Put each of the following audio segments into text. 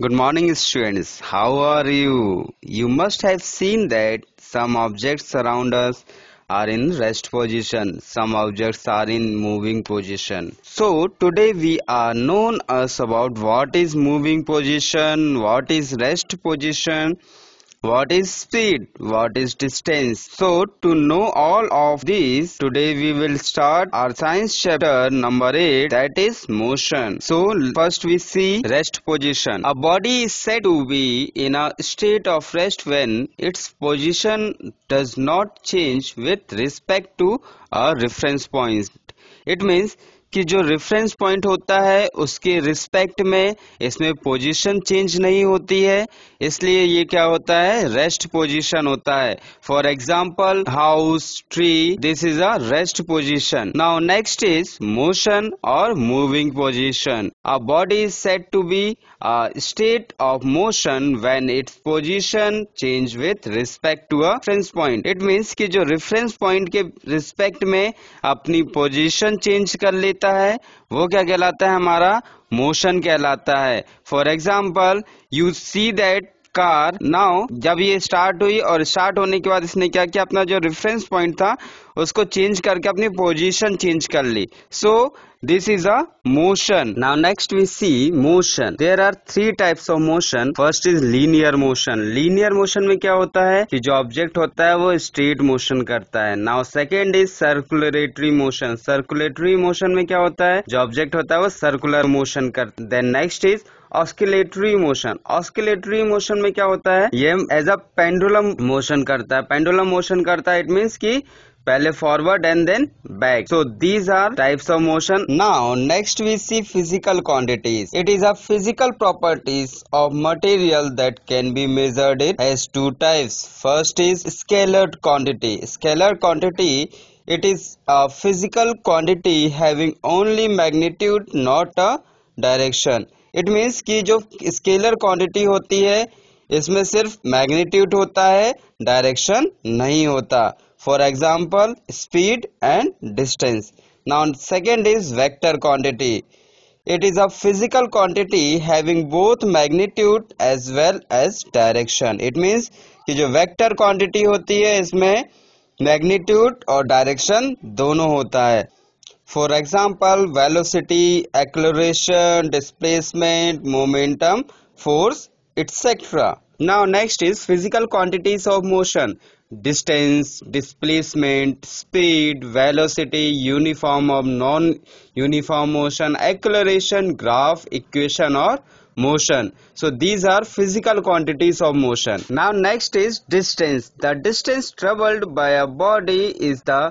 Good morning, students. How are you? You must have seen that some objects around us are in rest position, some objects are in moving position. So, today we are known us about what is moving position, what is rest position, what is speed? What is distance? So, to know all of these, today we will start our science chapter number 8, that is motion. So, first we see rest position. A body is said to be in a state of rest when its position does not change with respect to a reference point. It means कि जो reference point होता है उसके respect में इसमें position change नहीं होती है, इसलिए ये क्या होता है, रेस्ट पोजीशन होता है. For example house, tree, this is a rest position. Now next is motion और moving position. A body is said to be state of motion when its position change with respect to a reference point. It means कि जो reference point के respect में अपनी position change कर लेता है वो क्या कहलाता है, हमारा मोशन कहलाता है. For example you see that car. Now जब ये स्टार्ट हुई और स्टार्ट होने के बाद इसने क्या किया, अपना जो रेफरेंस पॉइंट था उसको चेंज करके अपनी पोजीशन चेंज कर ली. So this is a motion. Now next we see motion. There are three types of motion. First is linear motion. Linear motion में क्या होता है कि जो ऑब्जेक्ट होता है वो स्ट्रेट मोशन करता है. Now second is circulatory motion. Circulatory motion में क्या होता है, जो ऑब्जेक्ट होता है वो सर्कुलर मोशन करता है. Then next is oscillatory motion. Oscillatory motion में क्या होता है, ये एज अ पेंडुलम मोशन करता है. पेंडुलम मोशन करता है, इट मीन्स कि पहले forward and then back. So these are types of motion. Now next we see physical quantities. It is a physical properties of material that can be measured it has two types. First is scalar quantity. Scalar quantity, it is a physical quantity having only magnitude not a direction. It means कि जो scalar quantity होती है इसमें सिर्फ magnitude होता है, direction नहीं होता. For example speed and distance. Now second is vector quantity. It is a physical quantity having both magnitude as well as direction. It means कि जो वेक्टर क्वांटिटी होती है इसमें मैग्नीट्यूड और डायरेक्शन दोनों होता है. For example velocity, acceleration, displacement, momentum, force, etc. Now next is physical quantities of motion. Distance, displacement, speed, velocity, uniform or non-uniform motion, acceleration, graph, equation or motion. So these are physical quantities of motion. Now next is distance. The distance traveled by a body is the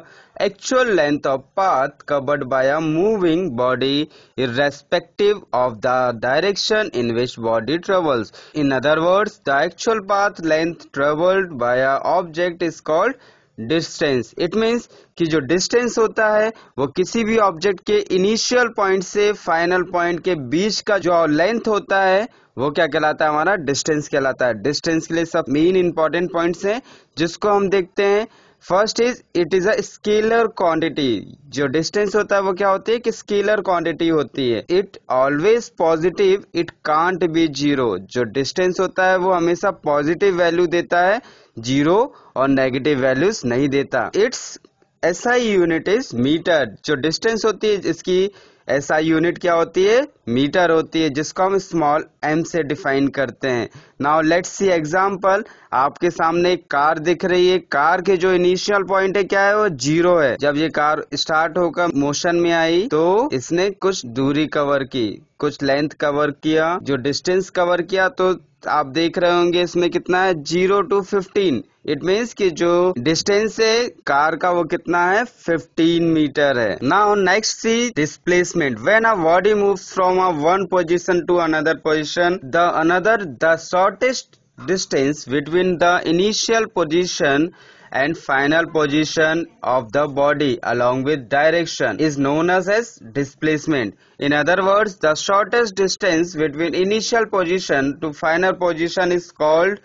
actual length of path covered by a moving body irrespective of the direction in which body travels. In other words, the actual path length traveled by a object is called distance. It means कि जो distance होता है वो किसी भी object के initial point से final point के बीच का जो लेंथ होता है वो क्या कहलाता है, हमारा डिस्टेंस कहलाता है. डिस्टेंस के लिए सब मेन इंपॉर्टेंट पॉइंट्स हैं जिसको हम देखते हैं. First is it is a scalar quantity. जो डिस्टेंस होता है वो क्या होती है कि स्केलर क्वांटिटी होती है. It always positive, it can't be zero. जो डिस्टेंस होता है वो हमेशा पॉजिटिव वैल्यू देता है, जीरो और नेगेटिव वैल्यूज नहीं देता. Its SI unit is metre. जो डिस्टेंस होती है इसकी एसआई यूनिट क्या होती है, मीटर होती है, जिसको हम स्मॉल एम से डिफाइन करते हैं. Now let's see example. आपके सामने एक कार दिख रही है. कार के जो इनिशियल पॉइंट है क्या है, वो जीरो है. जब ये कार स्टार्ट होकर मोशन में आई तो इसने कुछ दूरी कवर की, कुछ लेंथ कवर किया, जो डिस्टेंस कवर किया. तो आप देख रहे होंगे इसमें कितना है, 0 to 15. इट मीन्स कि जो डिस्टेंस है कार का वो कितना है, 15 मीटर है. Now next see displacement. When a body moves from a one position to another position, the shortest distance between the initial position and final position of the body along with direction is known as displacement. In other words, the shortest distance between initial position to final position is called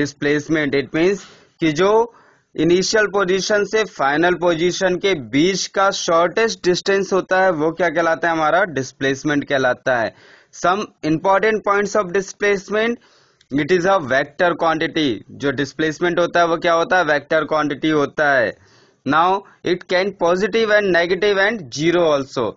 displacement. It means कि जो initial position से final position के बीच का shortest distance होता है वो क्या कहलाता है, हमारा डिस्प्लेसमेंट कहलाता है. Some important points of displacement, it is a vector quantity. जो डिस्प्लेसमेंट होता है वो क्या होता है, वेक्टर क्वांटिटी होता है। Now it can positive and negative and zero also.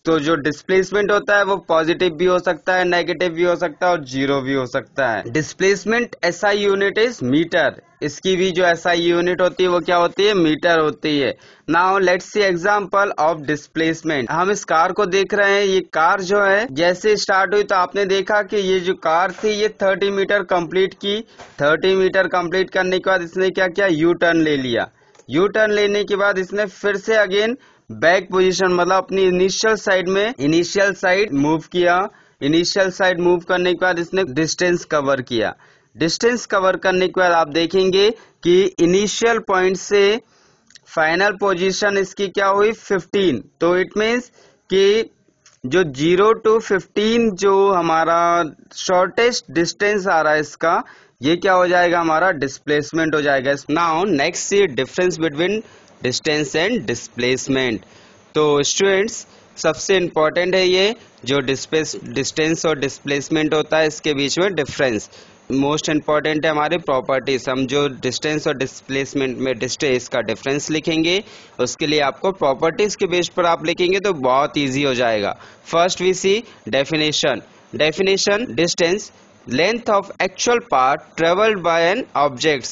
तो जो डिस्प्लेसमेंट होता है वो पॉजिटिव भी हो सकता है, नेगेटिव भी हो सकता है और जीरो भी हो सकता है। Displacement SI unit is metre. इसकी भी जो एसआई यूनिट होती है वो क्या होती है, मीटर होती है। Now let's see example of displacement. हम इस कार को देख रहे हैं, ये कार जो है जैसे स्टार्ट हुई तो आपने देखा कि ये जो कार थी ये 30 मीटर कंप्लीट की। 30 मीटर कंप्लीट करने के बाद इसने क्या किया, यू टर्न ले लिया। यू टर्न लेने के बाद इसने फिर से अगेन बैक पोजीशन मतलब अपनी इनिशियल साइड मूव किया। इनिशियल साइड मूव करने के बाद इसने डिस्टेंस कवर किया। डिस्टेंस कवर करने के बाद आप देखेंगे कि इनिशियल पॉइंट से फाइनल पोजीशन इसकी क्या हुई, 15। तो इट मीन्स कि जो 0 to 15 जो हमारा शॉर्टेस्ट डिस्टेंस आ रहा है इसका, ये क्या हो जाएगा, हमारा डिस्प्लेसमेंट हो जाएगा। Now next see difference between distance and displacement. तो स्टूडेंट्स सबसे इम्पोर्टेंट है ये जो डिस्टेंस और डिस्प्लेसमेंट होता है इसके बीच में डिफरेंस। मोस्ट इम्पॉर्टेंट है हमारे प्रॉपर्टीज। हम जो डिस्टेंस और डिस्प्लेसमेंट में डिस्टेंस का डिफरेंस लिखेंगे उसके लिए आपको प्रॉपर्टीज के बेस पर आप लिखेंगे तो बहुत इजी हो जाएगा। First we see definition. Definition, distance length of actual path traveled by an objects,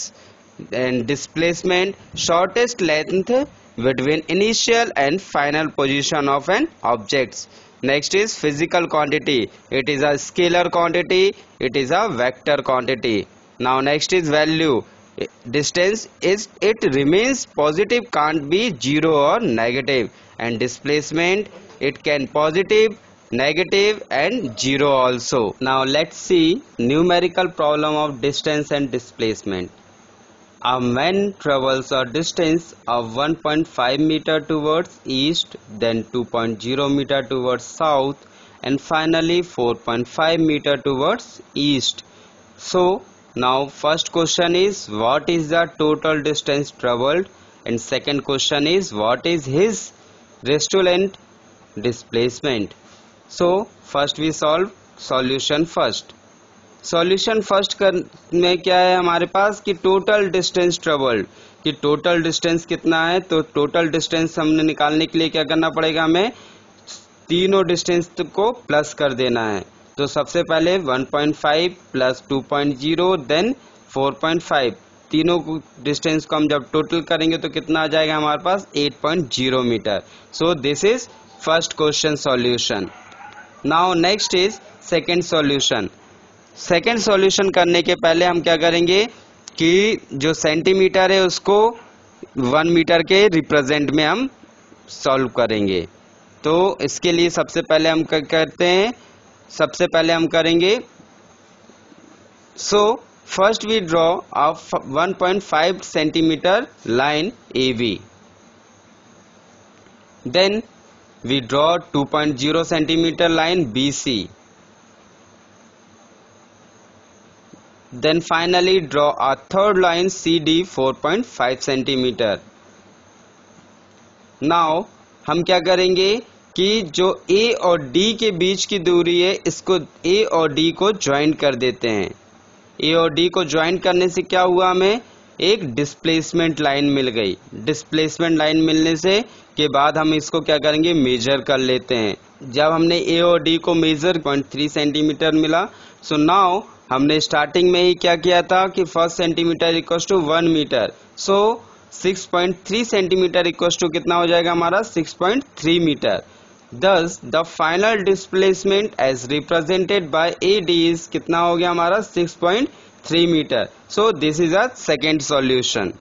and displacement shortest length between initial and final position of an object. Next is physical quantity. It is a scalar quantity, it is a vector quantity. Now next is value. Distance is, it remains positive, can't be zero or negative, and displacement, it can positive, negative and zero also. Now let's see numerical problem of distance and displacement. A man travels a distance of 1.5 meter towards east, then 2.0 meter towards south, and finally 4.5 meter towards east. So now first question is what is the total distance traveled, and second question is what is his resultant displacement. So first we solve solution first. Solution first में क्या है हमारे पास कि total distance travelled, कि total distance कितना है। तो total distance हमने निकालने के लिए क्या करना पड़ेगा, हमें तीनों डिस्टेंस को प्लस कर देना है। तो सबसे पहले 1.5 प्लस 2.0 देन 4.5, तीनों डिस्टेंस को हम जब टोटल करेंगे तो कितना आ जाएगा हमारे पास 8.0 metre. So this is first question solution. Now next is second solution. Second solution करने के पहले हम क्या करेंगे कि जो सेंटीमीटर है उसको 1 मीटर के रिप्रेजेंट में हम सॉल्व करेंगे। तो इसके लिए सबसे पहले हम क्या करते हैं, सबसे पहले हम करेंगे so first we draw a 1.5 centimetre line AB, then we draw 2.0 centimeter line BC, then finally draw a third line CD 4.5 centimeter. Now हम क्या करेंगे कि जो A और D के बीच की दूरी है इसको A और D को ज्वाइन कर देते हैं। A और D को ज्वाइन करने से क्या हुआ, हमें एक डिस्प्लेसमेंट लाइन मिल गई। डिस्प्लेसमेंट लाइन मिलने से के बाद हम इसको क्या करेंगे, मेजर कर लेते हैं। जब हमने A और D को मेजर 0.3 सेंटीमीटर मिला, सो नाउ हमने स्टार्टिंग में ही क्या किया था कि first centimetre equals to 1 metre, so 6.3 centimetre equals to कितना हो जाएगा हमारा 6.3 metre. Thus the final displacement as represented by AD is कितना हो गया हमारा 6.3 metre. So this is a second solution.